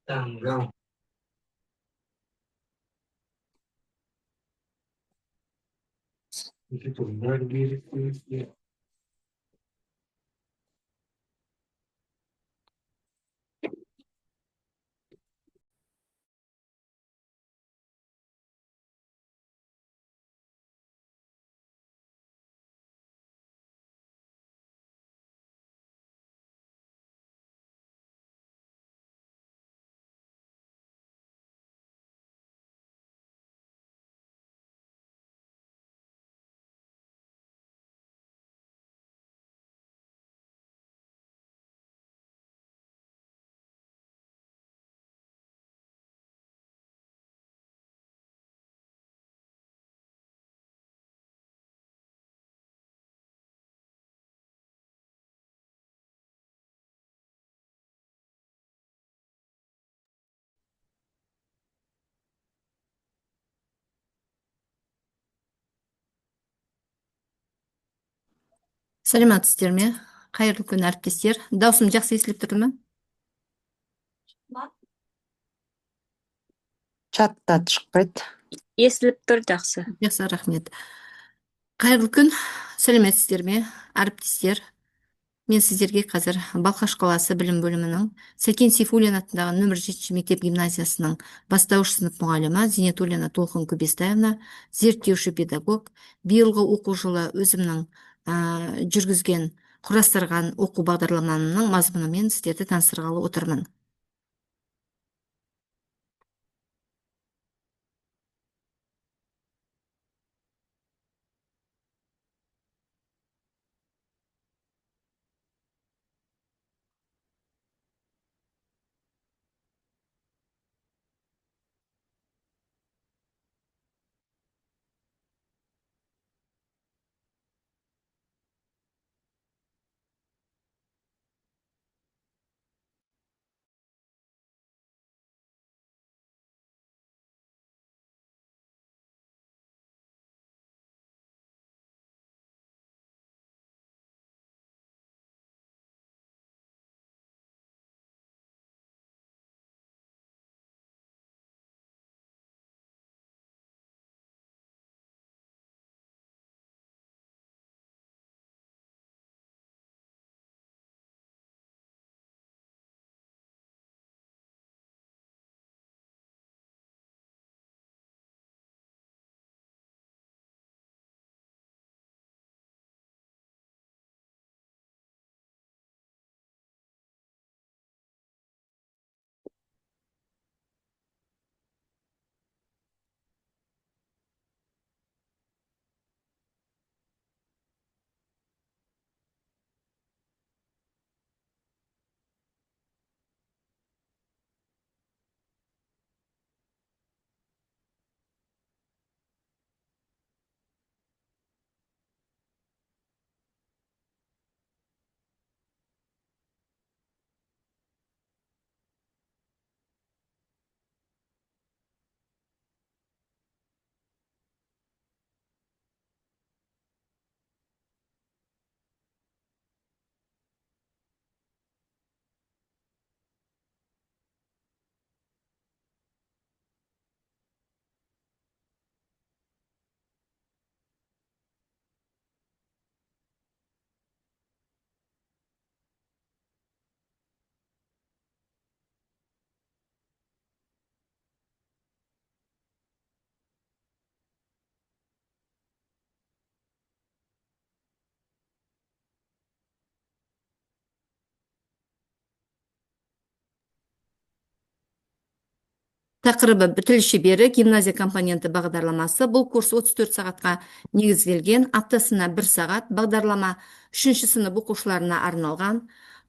Tanggal. Itu benar diri. Саламатсыздар ме? Кайырлуу күн әріптестер. Даусым жақсы естіліп тұрды ма? Чатта чыкпайт. Естіліп тұр, жақсы. Жақсы, рахмет. Қайырлы күн, сәлеметсіздер ме, әріптестер? Мен сіздерге қазір Балқаш қаласы білім бөлімінің Сәкен Сейфуллин атындағы нөмір 7 мектеп гимназиясының бастауыш сынып мұғалімі Зинетуллина Толқын Көбестаевна, зерттеуші педагог, биылғы оқу жылы өзімнің жүргізген құрастырған оқу бағдарламамның мазмұнымен сіздерді таныстырғалы отырмын. Тақырыбы тіл шебері гимназия компоненті бағдарламасы. Бұл курс 34 сағатқа негізделген, аптасына 1 сағат. Бағдарлама 3-ші сынып оқушыларына арналған.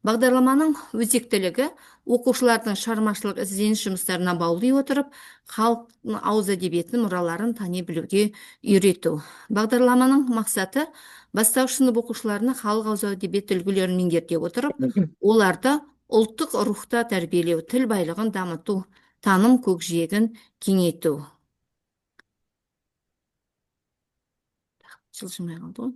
Бағдарламаның өзектілігі оқушылардың шығармашылық ізденіс жұмыстарына баулый отырып, халық ауыз әдебиетінің мұраларын тани білуге үйрету. Бағдарламаның мақсаты бастауыш сынып оқушыларына халық ауыз әдебиеті үлгілерін меңгерте отырып, оларды ұлттық рухта тәрбиелеу, тіл байлығын дамыту, таным көкжиегін кеңейту. Жылжымай қалды ғой.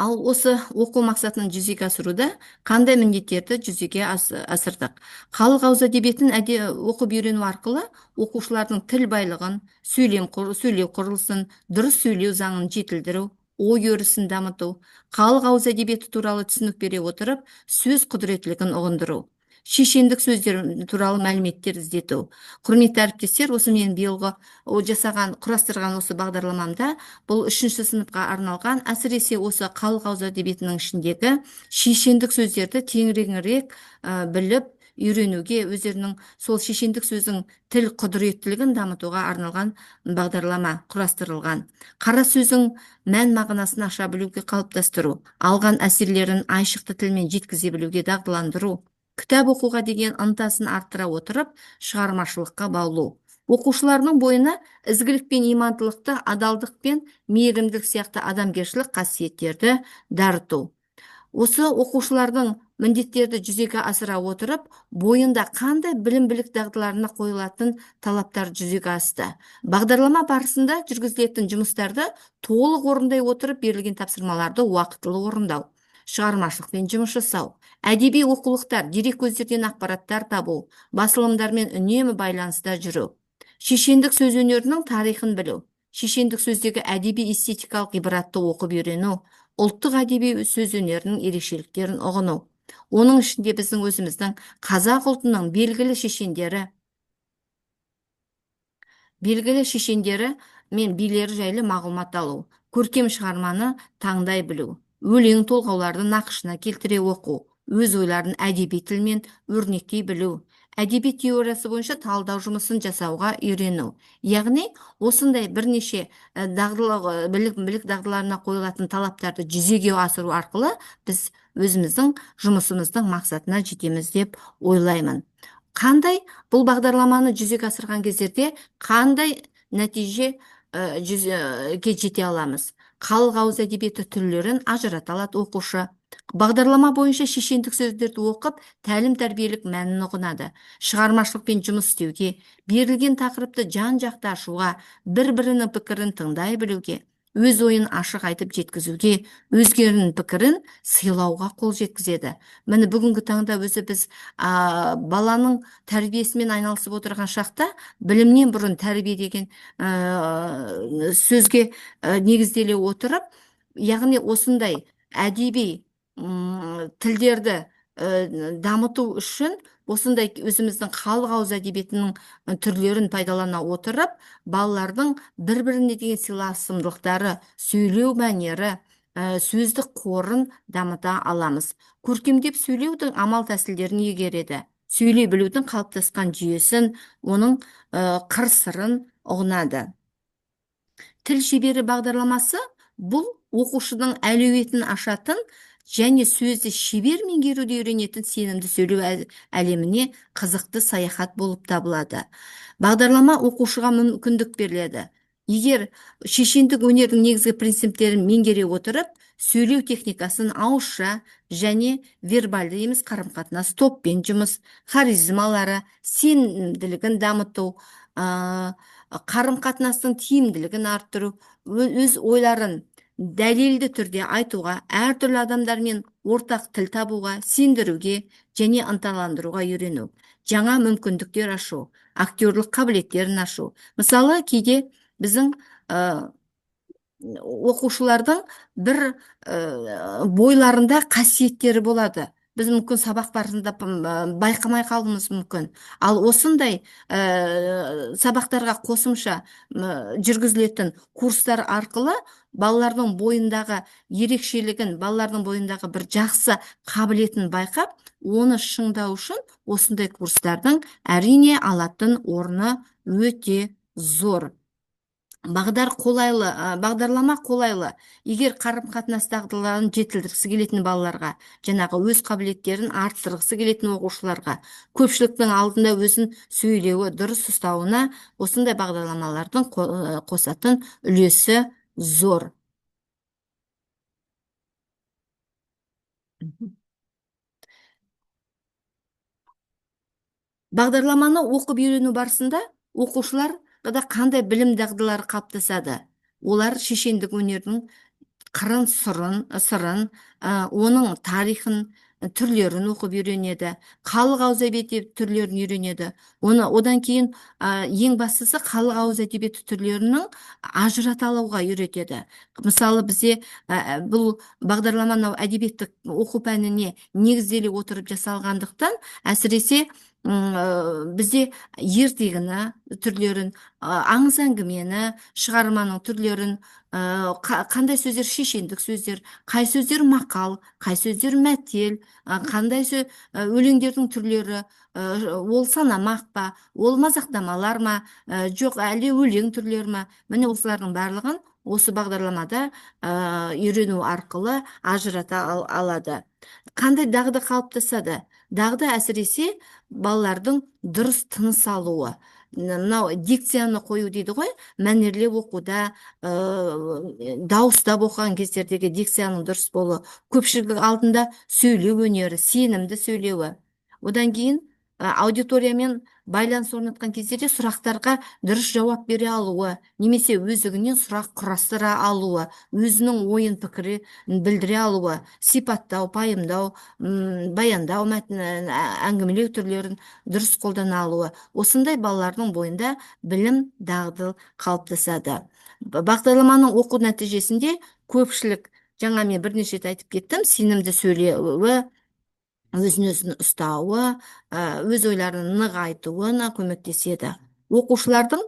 Ал осы оқу мақсатының жүзеге асыруда қандай міндеттерді жүзеге асырдық? Халық ауыз әдебиетін оқып үйрену арқылы оқушылардың тіл байлығын, сөйлеу құрылысын, дұрыс сөйлеу заңын жетілдіру, ой өрісін дамыту, халық ауыз әдебиеті туралы түсінік бере отырып, сөз құдіреттілігін ұғындыру, шешендік сөздер туралы мәліметтер іздету. Құрметті әріптестер, осы мен биылғы құрастырған осы бағдарламамда бұл 3-ші сыныпқа арналған, әсіресе осы халық ауыз әдебиетінің ішіндегі шешендік сөздерді кеңірек біліп үйренуге, өздерінің сол шешендік сөздің тіл құдіреттілігін дамытуға арналған бағдарлама құрастырылған. Қара сөздің мән мағынасын аша білуге қалыптастыру, алған әсерлерін айшықты тілмен жеткізе білуге дағдыландыру, кітап оқуға деген ынтасын арттыра отырып, шығармашылыққа баулу. Оқушыларының бойына ізгілік пен имандылықты, адалдық пен мейірімділік сияқты адамгершілік қасиеттерді дарыту. Осы оқушылардың міндеттерді жүзеге асыра отырып, бойында қандай білім-білік дағдыларына қойылатын талаптар жүзеге асты. Бағдарлама барысында жүргізілетін жұмыстарды толық орындай отырып, берілген тапсырмаларды уақытылы орындау, шығармашылықпен жұмыс жасау, әдеби оқулықтар, дерек көздерден ақпараттар табу, басылымдармен үнемі байланыста жүру, шешендік сөз өнерінің тарихын білу, шешендік сөздегі әдеби эстетикалық ғибратты оқып үйрену, ұлттық әдеби сөз өнерінің ерекшеліктерін ұғыну. Оның ішінде біздің өзіміздің қазақ ұлтының белгілі шешендері мен билері жайлы мағлұмат алу, көркем шығарманы таңдай білу, өлең толғауларды нақышына келтіре оқу, өз ойларын әдеби тілмен өрнектей білу, әдебиет теориясы бойынша талдау жұмысын жасауға үйрену. Яғни, осындай бірнеше білік дағдыларына қойылатын талаптарды жүзеге асыру арқылы біз өзіміздің жұмысымыздың мақсатына жетеміз деп ойлаймын. Қандай бұл бағдарламаны жүзеге асырған кездерде қандай нәтижеге жете аламыз? Халық ауыз әдебиеті түрлерін ажырата алады оқушы. Бағдарлама бойынша шешендік сөздерді оқып, тәлім-тәрбиелік мәнін ұғынады. Шығармашылықпен жұмыс істеуге, берілген тақырыпты жан-жақты ашуға, бір-бірінің пікірін тыңдай білуге, өз ойын ашық айтып жеткізуге, өзгенің пікірін сыйлауға қол жеткізеді. Міне бүгінгі таңда өзі біз баланың тәрбиесімен айналысып отырған шақта, білімнен бұрын тәрбие деген сөзге негізделе отырып, яғни осындай әдеби тілдерді дамыту үшін осындай өзіміздің халық ауыз әдебиетінің түрлерін пайдалана отырып, балалардың бір-біріне деген сыйласымдылықтары, сөйлеу мәнері, сөздік қорын дамыта аламыз. Көркемдеп сөйлеудің амал тәсілдерін игереді. Сөйлей білудің қалыптасқан жүйесін, оның қыр-сырын ұғынады. Тіл шебері бағдарламасы бұл оқушының әлеуетін ашатын және сөзді шебер меңгеруді үйренетін сенімді сөйлеу әлеміне қызықты саяхат болып табылады. Бағдарлама оқушыға мүмкіндік беріледі. Егер шешендік өнердің негізгі принциптерін меңгере отырып, сөйлеу техникасын ауызша және вербальды емес қарым-қатынас, топпен жұмыс, харизмалары, сенімділігін дамыту, қарым-қатынастың тиімділігін арттыру, өз ойларын дәлелді түрде айтуға, әртүрлі адамдармен ортақ тіл табуға, сендіруге және ынталандыруға үйрену, жаңа мүмкіндіктер ашу, актерлік қабілеттерін ашу. Мысалы, кейде біздің оқушылардың бір бойларында қасиеттері болады. Біз мүмкін сабақ барысында байқамай қалуымыз мүмкін. Ал осындай сабақтарға қосымша жүргізілетін курстар арқылы балалардың бойындағы ерекшелігін, балалардың бойындағы бір жақсы қабілетін байқап, оны шыңдау үшін осындай курстардың әрине алатын орны өте зор. Бағдарлама қолайлы. Егер қарым-қатынас дағдыларын жетілдіргісі келетін балаларға, жаңағы өз қабілеттерін арттырғысы келетін оқушыларға, көпшіліктің алдында өзін сөйлеуі, дұрыс ұстауына осындай бағдарламалардың қосатын үлесі зор. Бағдарламаны оқып үйрену барысында оқушылар қандай білім дағдылары қалыптасады? Олар шешендік өнердің қырын сырын, оның тарихын, түрлерін оқып үйренеді, халық ауыз әдебиеті түрлерін үйренеді. Одан кейін ең бастысы халық ауыз әдебиеті түрлерінің ажырата алуға үйретеді. Мысалы бізде бұл бағдарлама мынау әдебиеттік оқу пәніне негізделе отырып жасалғандықтан, әсіресе бізде ертегіні түрлерін, аңыз әңгімені, шығарманың түрлерін, қандай сөздер шешендік сөздер, қай сөздер мақал, қай сөздер мәтел, қандай өлеңдердің түрлері, ол санамақ па, ол мазақтамалар ма, жоқ әлде өлең түрлері ма, міне осылардың барлығын осы бағдарламада үйрену арқылы ажырата алады. Қандай дағды қалыптасады? Дағды әсіресе балалардың дұрыс тыныс алуы. Мынау дикцияны қою дейді ғой, мәнерлеп оқуда, дауыстап оқыған кездердегі дикцияның дұрыс болуы, көпшілік алдында сөйлеу өнері, сенімді сөйлеуі. Одан кейін аудиториямен байланыс орнатқан кездерде сұрақтарға дұрыс жауап бере алуы, немесе өздігінен сұрақ құрастыра алуы, өзінің ойын пікірі білдіре алуы, сипаттау, пайымдау, баяндау, әңгімелеу түрлерін дұрыс қолдана алуы. Осындай балалардың бойында білім дағды қалыптасады. Бағдарламаның оқу нәтижесінде көпшілік, жаңа мен бірнеше рет айтып кеттім, сенімді сөйлеуі, өзін ұстауы, өз ойларын нығайтуына көмектеседі. Оқушылардың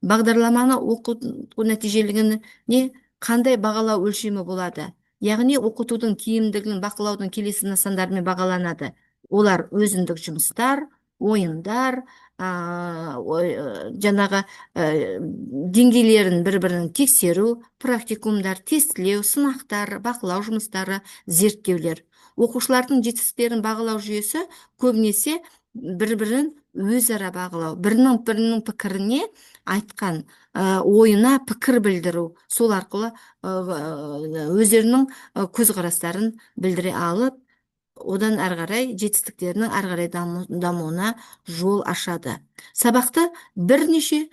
бағдарламаны оқу нәтижелігіне қандай бағалау өлшемі болады? Яғни оқытудың тиімділігін бақылаудың келесі нысандарымен бағаланады. Олар өзіндік жұмыстар, ойындар, жаңағы деңгейлерін бір-бірін тексеру, практикумдар, тестілеу, сынақтар, бақылау жұмыстары, зерттеулер. Оқушылардың жетістіктерін бағалау жүйесі көбінесе бір-бірін өзара бағалау, бірінің пікіріне айтқан ойына пікір білдіру, сол арқылы өздерінің көзқарастарын білдіре алып, одан әрі қарай жетістіктерінің әрі қарай дамуына жол ашады. Сабақты бірнеше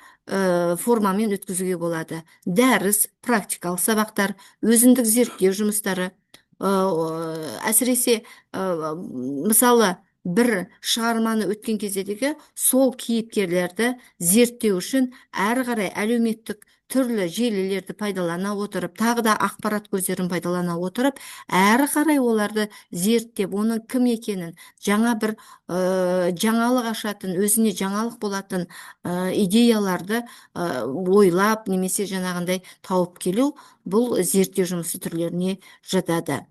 формамен өткізуге болады. Дәріс, практикалық сабақтар, өзіндік зерттеу жұмыстары. Әсіресе мысалы бір шығарманы өткен кездегі сол кейіпкерлерді зерттеу үшін әрі қарай әлеуметтік түрлі желілерді пайдалана отырып, тағы да ақпарат көздерін пайдалана отырып, әрі қарай оларды зерттеп, оның кім екенін, жаңа бір жаңалық ашатын, өзіне жаңалық болатын идеяларды ойлап, немесе жаңағындай тауып келу, бұл зерттеу жұмысы түрлеріне жатады.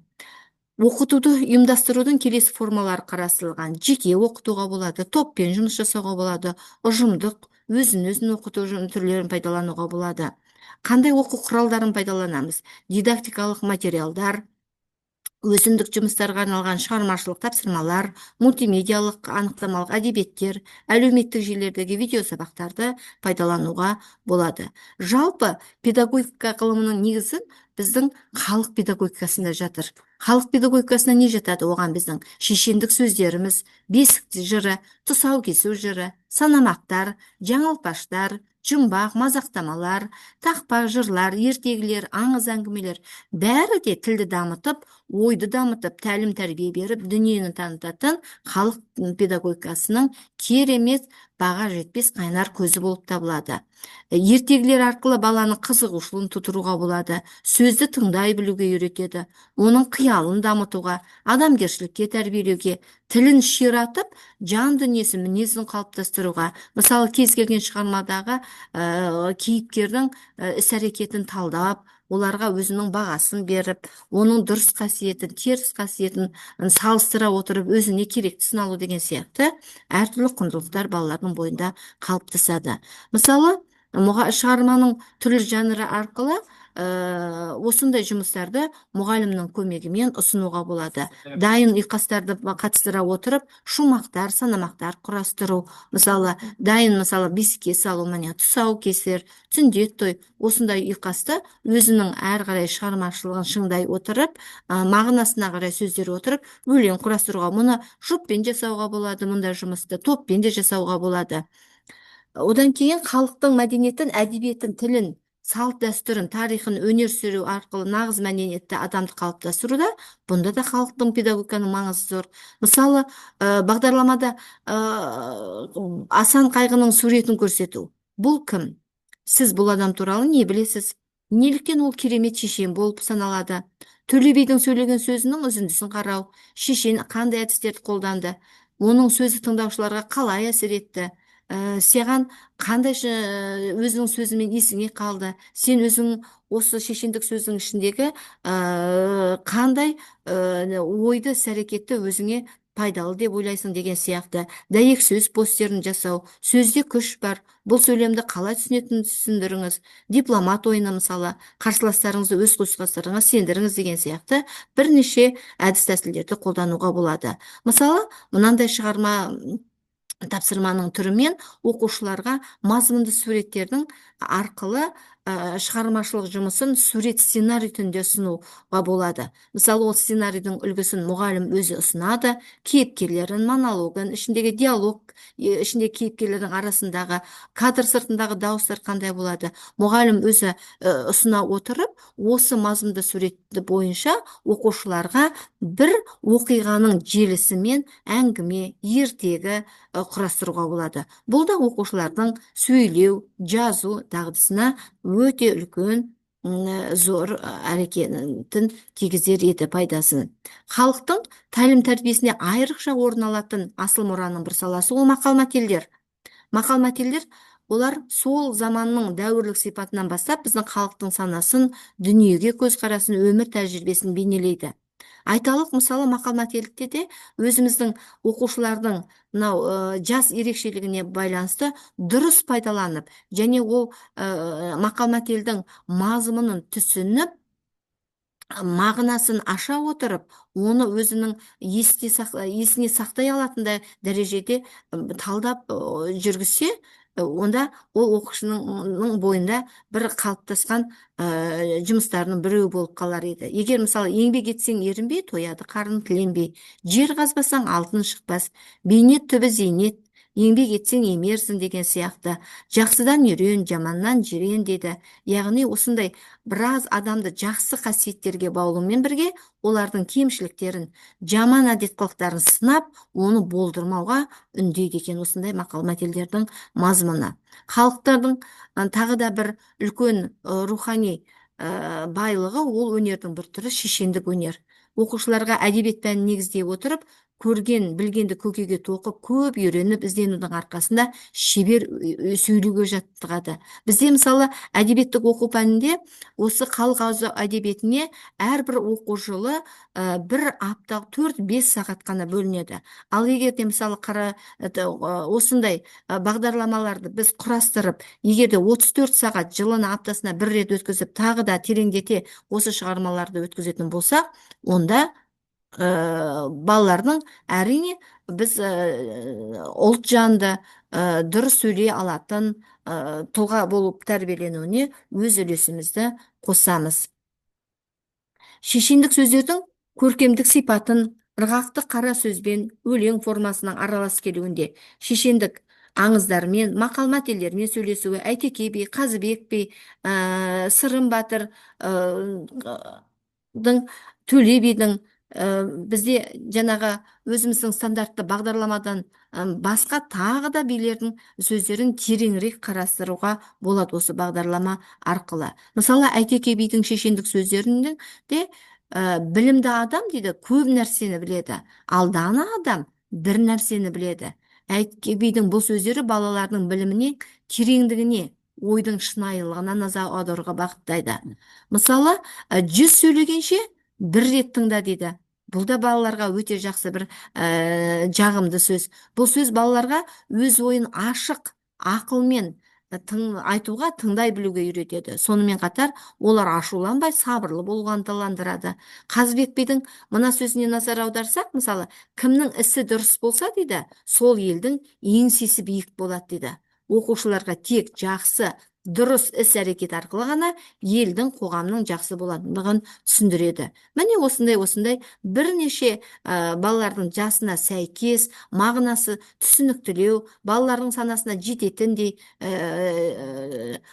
Оқытуды ұйымдастырудың келесі формалары қарастырылған. Жеке оқытуға болады, топпен жұмыс жасауға болады, ұжымдық, өзін оқыту түрлерін пайдалануға болады. Қандай оқу құралдарын пайдаланамыз? Дидактикалық материалдар, өзіндік жұмыстарға арналған шығармашылық тапсырмалар, мультимедиалық анықтамалық әдебиеттер, әлеуметтік желілердегі видео сабақтарды пайдалануға болады. Жалпы педагогика ғылымының негізі біздің халық педагогикасында жатыр. Халық педагогикасына не жатады? Оған біздің шешендік сөздеріміз, бесік жыры, тұсау кесу жыры, санамақтар, жаңылпаштар, жұмбақ, мазақтамалар, тақпақ жырлар, ертегілер, аңыз әңгімелер, бәрі де тілді дамытып, ойды дамытып, тәлім тәрбие беріп, дүниені танытатын халық педагогикасының керемет, баға жетпес қайнар көзі болып табылады. Ертегілер арқылы баланың қызығушылығын тудыруға болады, сөзді тыңдай білуге үйретеді, оның қиялын дамытуға, адамгершілікке тәрбиелеуге, тілін ширатып, жан дүниесі, мінезін қалыптастыруға, мысалы кез келген шығармадағы кейіпкердің іс-әрекетін талдап, оларға өзінің бағасын беріп, оның дұрыс қасиетін, теріс қасиетін салыстыра отырып, өзіне керектісін алу деген сияқты әртүрлі құндылықтар балалардың бойында қалыптасады. Мысалы, шығарманың түрлі жанры арқылы осындай жұмыстарды мұғалімнің көмегімен ұсынуға болады. Дайын ұйқастарды қатыстыра отырып, шумақтар, санамақтар құрастыру. Мысалы, бесікке салу, тұсау кесер, сүндет той, осындай ұйқасты өзінің әрі қарай шығармашылығын шыңдай отырып, мағынасына қарай сөздер отырып, өлең құрастыруға, мұны жұппен жасауға болады, мұндай жұмысты топпен де жасауға болады. Одан кейін халықтың мәдениетін, әдебиетін, тілін салт дәстүрін, тарихын, өнер сүру арқылы нағыз мәдениетті адамды қалыптастыруда, бұнда да халықтың педагогиканың маңызы зор. Мысалы, бағдарламада Асан Қайғының суретін көрсету. Бұл кім? Сіз бұл адам туралы не білесіз? Неліктен ол керемет шешен болып саналады? Төле бидің сөйлеген сөзінің үзіндісін қарау. Шешен қандай әдістерді қолданды? Оның сөзі тыңдаушыларға қалай әсер етті? Саған қандай өзінің сөзімен есіңе қалды? Сен өзің осы шешендік сөздің ішіндегі қандай ойды, іс-әрекетті өзіңе пайдалы деп ойлайсың деген сияқты. Дәйек сөз постерін жасау. Сөзде күш бар. Бұл сөйлемді қалай түсінетінін түсіндіріңіз. Дипломат ойыны мысалы, қарсыластарыңызды өз көзқарастарыңа сендіріңіз деген сияқты бірнеше әдіс тәсілдерді қолдануға болады. Мысалы, мынандай шығарма тапсырманың түрімен оқушыларға мазмұнды суреттердің арқылы шығармашылық жұмысын сурет сценарий түрінде ұсынуға болады. Мысалы, ол сценарийдің үлгісін мұғалім өзі ұсынады, кейіпкерлерін, монологын, ішіндегі диалог, ішіндегі кейіпкерлердің арасындағы кадр сыртындағы дауыстар қандай болады. Мұғалім өзі ұсына отырып, осы мазмұнды суретті бойынша оқушыларға бір оқиғаның желісімен әңгіме, ертегі құрастыруға болады. Бұл да оқушылардың сөйлеу, жазу дағдысына өте үлкен зор әрекетін тигізер еді пайдасын. Халықтың тәлім тәрбиесіне айрықша орын алатын асыл мұраның бір саласы ол мақал-мәтелдер. Мақал-мәтелдер олар сол заманның дәуірлік сипатынан бастап біздің халықтың санасын, дүниеге көзқарасын, өмір тәжірибесін бейнелейді. Айталық, мысалы, мақал-мәтелдікте де өзіміздің оқушылардың мынау жас ерекшелігіне байланысты дұрыс пайдаланып, және ол мақал-мәтелдің мазмұнын түсініп, мағынасын аша отырып, оны өзінің есіне сақтай алатындай дәрежеде талдап жүргізсе, онда ол оқушының бойында бір қалыптасқан жұмыстарының біреуі болып қалар еді. Егер мысалы еңбек етсең ерінбей, тояды қарын тіленбей, жер қазбасаң алтын шықпас, бейнет түбі зейнет, еңбек етсең емерсің деген сияқты. Жақсыдан үйрен, жаманнан жирен деді. Яғни осындай біраз адамды жақсы қасиеттерге баулумен бірге, олардың кемшіліктерін, жаман әдет қылықтарын сынап, оны болдырмауға үндейді екен осындай мақал-мәтелдердің мазмұны. Халықтардың тағы да бір үлкен рухани байлығы ол өнердің бір түрі шешендік өнер. Оқушыларға әдебиет пәнін негіздей отырып, көрген, білгенді көкеге тоқып, көп үйреніп, ізденудің арқасында шебер сөйлеуге жаттығады. Бізде мысалы әдебиеттік оқу пәнінде осы халық ауызы әдебиетіне әрбір оқу жылы бір апта 4-5 сағат қана бөлінеді. Ал егер де мысалы осындай бағдарламаларды біз құрастырып, егер де 34 сағат жылына аптасына бір рет өткізіп, тағы да тереңдете осы шығармаларды өткізетін болсақ, онда балалардың әрине біз ұлт жанды дұрыс сөйлей алатын тұлға болып тәрбиеленуіне өз үлесімізді қосамыз. Шешендік сөздердің көркемдік сипатын ырғақты қара сөзбен өлең формасының аралас келуінде шешендік аңыздармен, мақал-мәтелдермен сөйлесуі Әйтеке би, Қазыбек би, Сырым батыр, Төле бидің бізде жаңағы өзіміздің стандартты бағдарламадан басқа тағы да билердің сөздерін тереңірек қарастыруға болады осы бағдарлама арқылы. Мысалы, Әйтеке бидің шешендік сөздерінде білімді адам дейді көп нәрсені біледі, ал дана адам бір нәрсені біледі. Әйтеке бидің бұл сөздері балалардың біліміне, тереңдігіне, ойдың шынайылығына назар аударуға бағыттайды. Мысалы, 100 сөйлегенше бір рет тыңда дейді. Бұл да балаларға өте жақсы бір жағымды сөз. Бұл сөз балаларға өз ойын ашық, ақылмен айтуға, тыңдай білуге үйретеді. Сонымен қатар олар ашуланбай, сабырлы болуға ынталандырады. Қазыбек бидің мына сөзіне назар аударсақ, мысалы, кімнің ісі дұрыс болса дейді, сол елдің еңсесі биік болады дейді. Оқушыларға тек жақсы, дұрыс іс-әрекет арқылы ғана елдің, қоғамның жақсы болатындығын түсіндіреді. Міне осындай бірнеше балалардың жасына сәйкес, мағынасы түсініктілеу, балалардың санасына жететіндей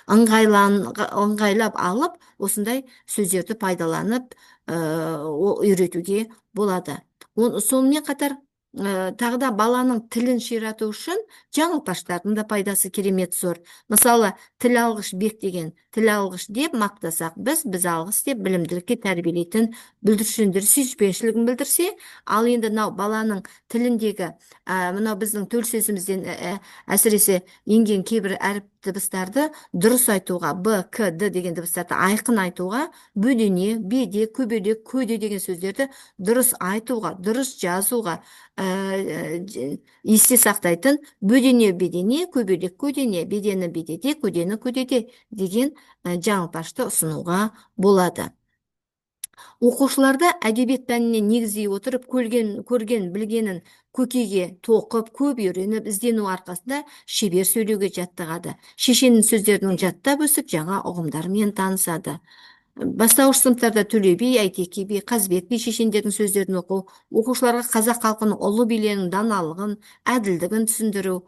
ыңғайлап алып, осындай сөздерді пайдаланып үйретуге болады. Сонымен қатар тағы да баланың тілін ширату үшін жаңылтпаштардың да пайдасы керемет зор. Мысалы, тіл алғыш бек деген, тіл алғыш деп мақтасақ, біз алғыс деп білімділікке тәрбиелейтін бүлдіршіндер сүйіспеншілігін білдірсе, ал енді баланың тіліндегі мынау біздің төл сөзімізден әсіресе енген кейбір әріп дыбыстарды дұрыс айтуға, б, к, д деген дыбыстарды айқын айтуға, бөдене, беде, көбеде, көде деген сөздерді дұрыс айтуға, дұрыс жазуға есте сақтайтын бөдене, бедене, көбелек, көдене, бедені, бедеде, көдені, көдеде деген жаңылтпашты ұсынуға болады. Оқушыларда әдебиет пәніне негіздей отырып, көрген білгенін көкейге тоқып, көп үйреніп, іздену арқасында шебер сөйлеуге жаттығады. Шешеннің сөздерінің жаттап өсіп, жаңа ұғымдармен танысады. Бастауыш сыныптарда Төле би, Әйтеке би, Қазбек би шешендердің сөздерін оқу, оқушыларға қазақ халқының ұлы билерінің даналығын, әділдігін түсіндіру,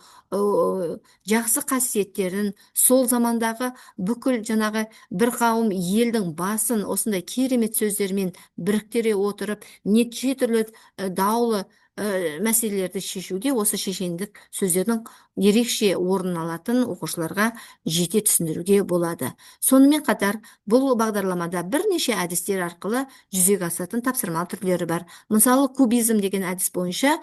жақсы қасиеттерін, сол замандағы бүкіл жаңағы бір қауым елдің басын осындай керемет сөздермен біріктіре отырып, неше түрлі даулы мәселелерді шешуде осы шешендік сөздердің ерекше орын алатын оқушыларға жете түсіндіруге болады. Сонымен қатар, бұл бағдарламада бірнеше әдістер арқылы жүзеге асатын тапсырма түрлері бар. Мысалы, кубизм деген әдіс бойынша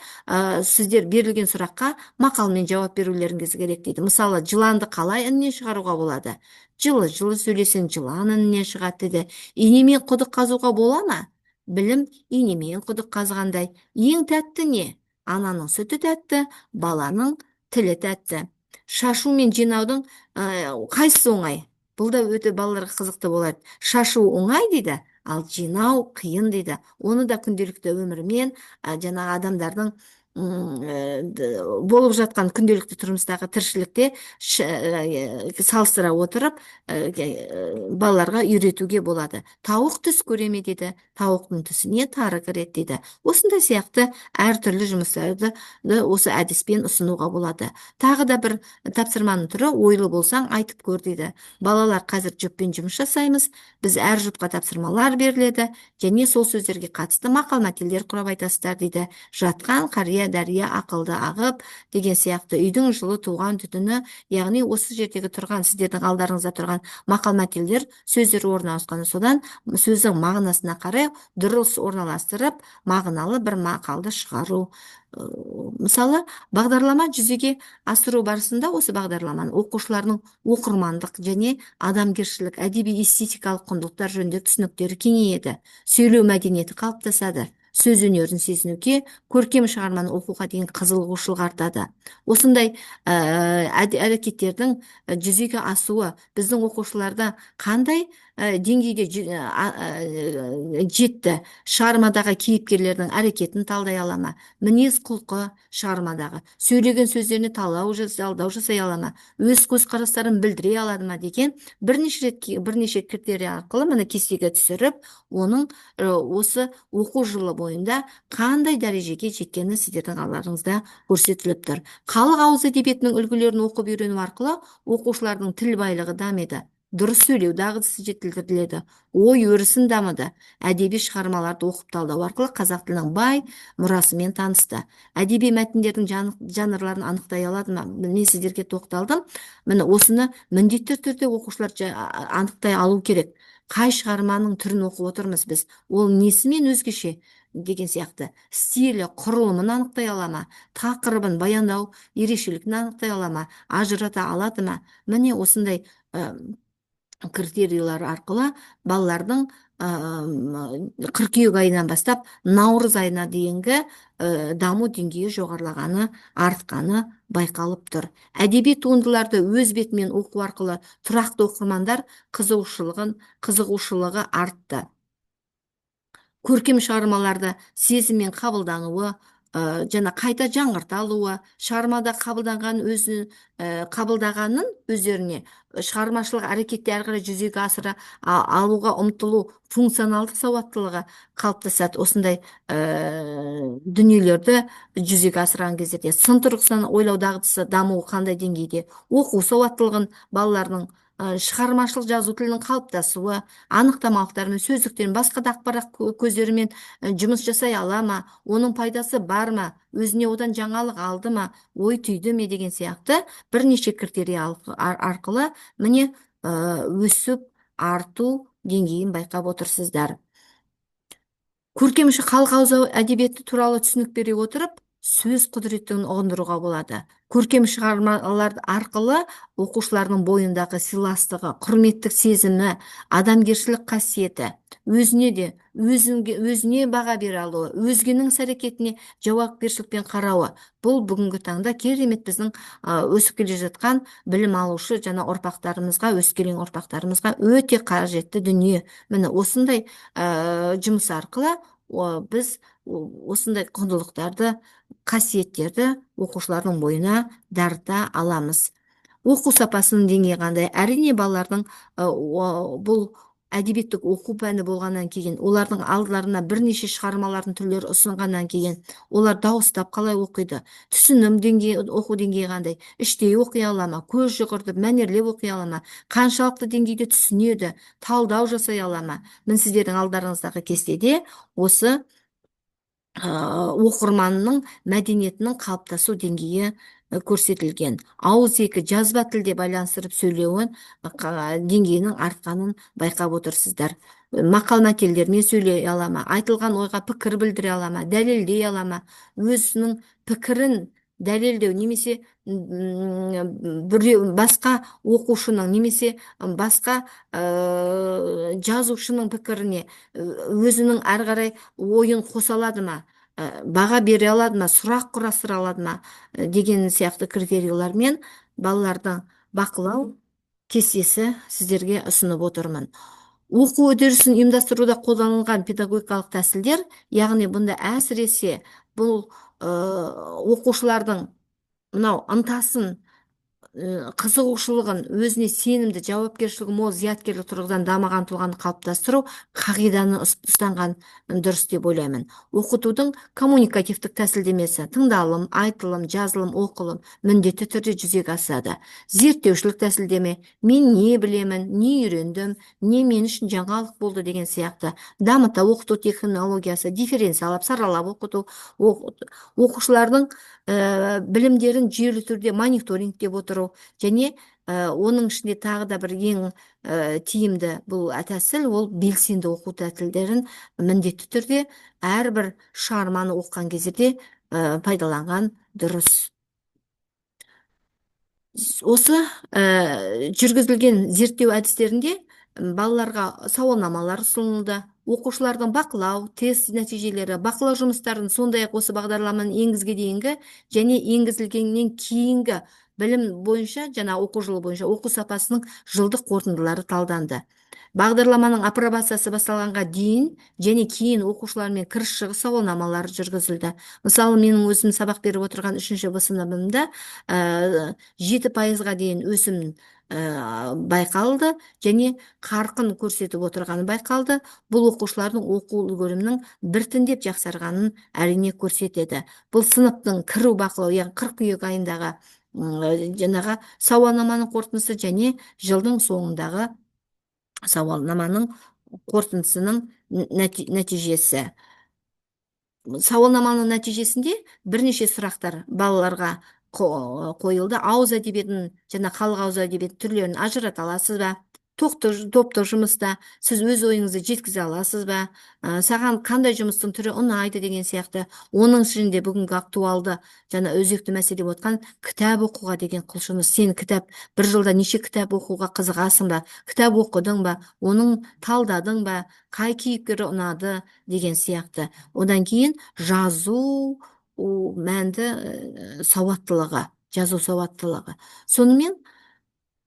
сіздер берілген сұраққа мақалмен жауап берулеріңіз керек дейді. Мысалы, жыланды қалай іннен шығаруға болады? Жылы сөйлесең жылан іннен шығады деді. Инемен құдық қазуға бола ма? Білім инемен құдық қазғандай. Ең тәтті не? Ананың сүті тәтті, баланың тілі тәтті. Шашу мен жинаудың қайсысы оңай? Бұл да өте балаларға қызықты болады. Шашу оңай дейді, ал жинау қиын дейді. Оны да күнделікті өмірмен жаңағы адамдардың болып жатқан күнделікті тұрмыстағы тіршілікте салыстыра отырып балаларға үйретуге болады. Тауық түс көре ме дейді, тауықтың түсіне тары кіреді дейді. Осындай сияқты әртүрлі жұмыстарды осы әдіспен ұсынуға болады. Тағы да бір тапсырманың түрі ойлы болсаң айтып көр дейді. Балалар, қазір жұппен жұмыс жасаймыз, біз әр жұпқа тапсырмалар беріледі, және сол сөздерге қатысты мақал-мәтелдер құрап айтасыздар дейді. Жатқан қария дәрия ақылды ағып деген сияқты үйдің жылы туған түтіні, яғни осы жердегі тұрған, сіздердің алдарыңызда тұрған мақал-мәтелдер сөздер орналасқаны, содан сөздің мағынасына қарай дұрыс орналастырып, мағыналы бір мақалды шығару. Мысалы, бағдарлама жүзеге асыру барысында осы бағдарламаны оқушылардың оқырмандық және адамгершілік, әдеби эстетикалық құндылықтар жөніндегі түсініктері кеңейеді, сөйлеу мәдениеті қалыптасады, сөз өнерін сезінуге, көркем шығарманы оқуға деген қызығушылық артады. Осындай әрекеттердің жүзеге асуы біздің оқушыларда қандай деңгейге жетті? Шығармадағы кейіпкерлердің әрекетін талдай ала ма? Мінез құлқы шығармадағы, сөйлеген сөздеріне талдау жасай ала ма? Өз көзқарастарын білдіре алады ма деген бірнеше критерий арқылы міне кестеге түсіріп, оның осы оқу жылы бойында қандай дәрежеге жеткені сіздердің алдарыңызда көрсетіліп тұр. Халық ауыз әдебиетінің үлгілерін оқып үйрену арқылы оқушылардың тіл байлығы дамиды, дұрыс сөйлеу дағдысы жетілдіріледі, ой өрісін дамыды. Әдеби шығармаларды оқып талдау арқылы қазақ тілінің бай мұрасымен танысты. Әдеби мәтіндердің жанрларын анықтай алады ма? Мен сіздерге тоқталдым. Міне осыны міндетті түрде оқушылар анықтай алу керек. Қай шығарманың түрін оқып отырмыз біз? Ол несімен өзгеше? Деген сияқты стилі, құрылымын анықтай ала ма? Тақырыбын, баяндау ерекшелігін анықтай ала ма? Ажырата алады ма? Міне осындай критерийлер арқылы балалардың қыркүйек айынан бастап наурыз айына дейінгі даму деңгейі жоғарылағаны, артқаны байқалып тұр. Әдеби туындыларды өз бетімен оқу арқылы тұрақты оқырмандар қызығушылығы артты. Көркем шығармаларды сезіммен қабылдануы, жана кайта жаңырталуы, шығармада қабылдағанын өздеріне шығармашылық әрекетте ары қарай жүзеге асыра алуға ұмтылу функционалдық сауаттылығы қалыптасады. Осындай дүниелерді жүзеге асырған кездерде сын тұрғысынан ойлау дағдысы дамуы қандай деңгейде, оқу сауаттылығын балалардың шығармашылық жазу тілінің қалыптасуы, анықтамалықтармен, сөздіктермен, басқа да ақпарат көздерімен жұмыс жасай ала ма, оның пайдасы бар ма, өзіне одан жаңалық алды ма, ой түйді ме деген сияқты бірнеше критерий арқылы міне өсіп арту деңгейін байқап отырсыздар. Көркемші халық ауыз әдебиеті туралы түсінік бере отырып, сөз құдіреттігін ұғындыруға болады. Көркем шығармалар арқылы оқушылардың бойындағы сыйластығы, құрметтік сезімі, адамгершілік қасиеті, өзіне баға бере алуы, өзгенің іс-әрекетіне жауапкершілікпен қарауы, бұл бүгінгі таңда керемет біздің өсіп келе жатқан білім алушы жана өскелең ұрпақтарымызға өте қажетті дүние. Міне осындай жұмыс арқылы біз осындай құндылықтарды, қасиеттерді оқушылардың бойына дарыта аламыз. Оқу сапасының деңгейі қандай? Әрине балалардың бұл әдебиеттік оқу пәні болғаннан кейін, олардың алдыларына бірнеше шығармалардың түрлері ұсынғаннан кейін, олар дауыстап қалай оқиды, түсінім деңгейі, оқу деңгейі қандай, іштей оқи ала ма, көз жүгіртіп мәнерлеп оқи ала ма, қаншалықты деңгейде түсінеді, талдау жасай ала ма. Мен сіздердің алдарыңыздағы кестеде осы оқырманның мәдениетінің қалыптасу деңгейі көрсетілген. Ауыз екі жазба тілде байланыстырып сөйлеуін деңгейінің артқанын байқап отырсыздар. Мақал мәтелдермен сөйлей ала ма, айтылған ойға пікір білдіре ала ма, дәлелдей ала ма, өзінің пікірін дәлелдеу немесе басқа оқушының немесе басқа жазушының пікіріне өзінің әрі қарай ойын қоса алады ма, баға бере алады ма, сұрақ құрастыра алады ма деген сияқты критерийлермен балалардың бақылау кестесі сіздерге ұсынып отырмын. Оқу үдерісін ұйымдастыруда қолданылған педагогикалық тәсілдер, яғни бұнда әсіресе бұл оқушылардың мынау ынтасын, қызығушылығын, өзіне сенімді, жауапкершілігі мол, зияткерлік тұрғыдан дамыған тұлғаны қалыптастыру қағиданы ұстанған дұрыс деп ойлаймын. Оқытудың коммуникативтік тәсілдемесі тыңдалым, айтылым, жазылым, оқылым міндетті түрде жүзеге асады. Зерттеушілік тәсілдеме, мен не білемін, не үйрендім, не мен үшін жаңалық болды деген сияқты дамыта оқыту технологиясы, дифференциалап, саралап оқыту, оқушылардың білімдерін жүйелі түрде мониторингтеп отыру, және оның ішінде тағы да бір ең тиімді бұл тәсіл, ол белсенді оқу тәсілдерін міндетті түрде әрбір шығарманы оқыған кезде пайдаланған дұрыс. Осы жүргізілген зерттеу әдістерінде балаларға сауалнамалар ұсынылды, оқушылардың бақылау, тест нәтижелері, бақылау жұмыстарын, сондай-ақ осы бағдарламаның енгізге дейінгі және енгізілгеннен кейінгі білім бойынша жана оқу жылы бойынша оқу сапасының жылдық қорытындылары талданды. Бағдарламаның апробациясы басталғанға дейін және кейін оқушылармен кіріс-шығыс сауалнамалары жүргізілді. Мысалы, менің өзім сабақ беріп отырған 3-ші сыныбымда 7%-ға дейін өсім байқалды және қарқын көрсетіп отырғаны байқалды. Бұл оқушылардың оқу үлгерімінің біртіндеп жақсарғанын әрине көрсетеді. Бұл сыныптың кіру бақылау, яғни қыркүйек айындағы жаңағы сауалнаманың қорытындысы және жылдың соңындағы сауалнаманың қорытындысының нәтижесі. Сауалнаманың нәтижесінде бірнеше сұрақтар балаларға қойылды. Ауыз әдебиетін және халық ауыз әдебиеті түрлерін ажырата аласыз ба? Топтық жұмыста сіз өз ойыңызды жеткізе аласыз ба? Саған қандай жұмыстың түрі ұнайды деген сияқты. Оның ішінде бүгінгі актуалды және өзекті мәселе отқан кітап оқуға деген құлшыныс. Сен бір жылда неше кітап оқуға қызығасың ба? Кітап оқыдың ба? Оның талдадың ба? Қай кейіпкері ұнады деген сияқты. Одан кейін жазу мәнді сауаттылығы, жазу сауаттылығы. Сонымен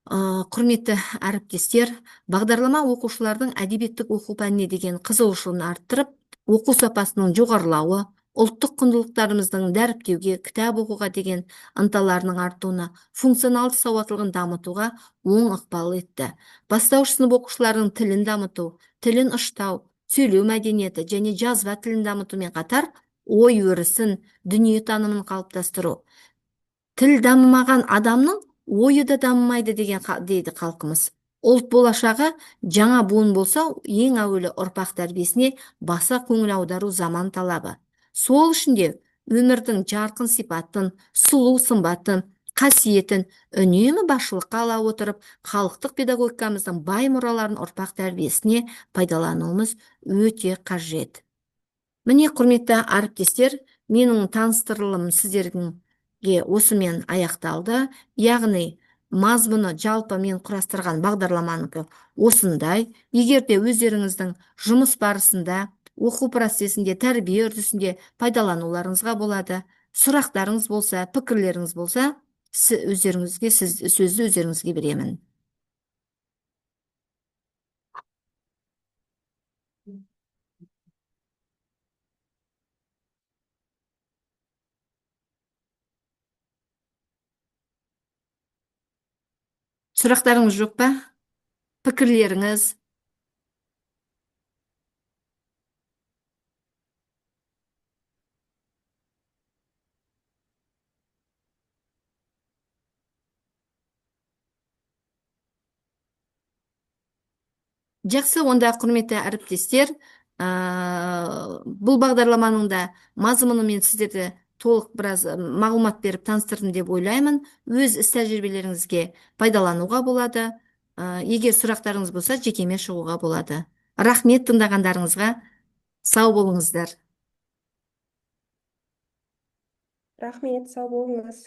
құрметті әріптестер, бағдарлама оқушылардың әдебиеттік оқу пәніне деген қызығушылығын арттырып, оқу сапасының жоғарылауы, ұлттық құндылықтарымыздың дәріптеуге, кітап оқуға деген ынталарының артуына, функционалды сауаттылығын дамытуға оң ықпал етті. Бастауыш сынып оқушыларының тілін дамыту, тілін ұштау, сөйлеу мәдениеті және жазба тілін дамытумен қатар, ой өрісін, дүниетанымын қалыптастыру. Тіл дамымаған адамның ойы да дамымайды дейді халқымыз. Ұлт болашағы жаңа буын болса, ең әуелі ұрпақ тәрбиесіне баса көңіл аудару заман талабы. Сол үшін де өмірдің жарқын сипатын, сұлу сымбатын, қасиетін үнемі басшылыққа ала отырып, халықтық педагогикамыздың бай мұраларын ұрпақ тәрбиесіне пайдалануымыз өте қажет. Міне, құрметті әріптестер, менің таныстырылымым сіздерге осымен аяқталды. Яғни, мазмұны жалпы мен құрастырған бағдарламаныкі осындай. Егер де өздеріңіздің жұмыс барысында, оқу процесінде, тәрбие үрдісінде пайдалануларыңызға болады. Сұрақтарыңыз болса, пікірлеріңіз болса, сөзді өздеріңізге беремін. Сұрақтарыңыз жоқ па? Пікірлеріңіз? Жақсы, онда құрметті әріптестер, бұл бағдарламаның да мазмұны мен сіздерді толық біраз мағлұмат беріп таныстырдым деп ойлаймын. Өз іс тәжірибелеріңізге пайдалануға болады. Егер сұрақтарыңыз болса, жекеме шығуға болады. Рахмет тыңдағандарыңызға. Сау болыңыздар. Рахмет, сау болыңыз.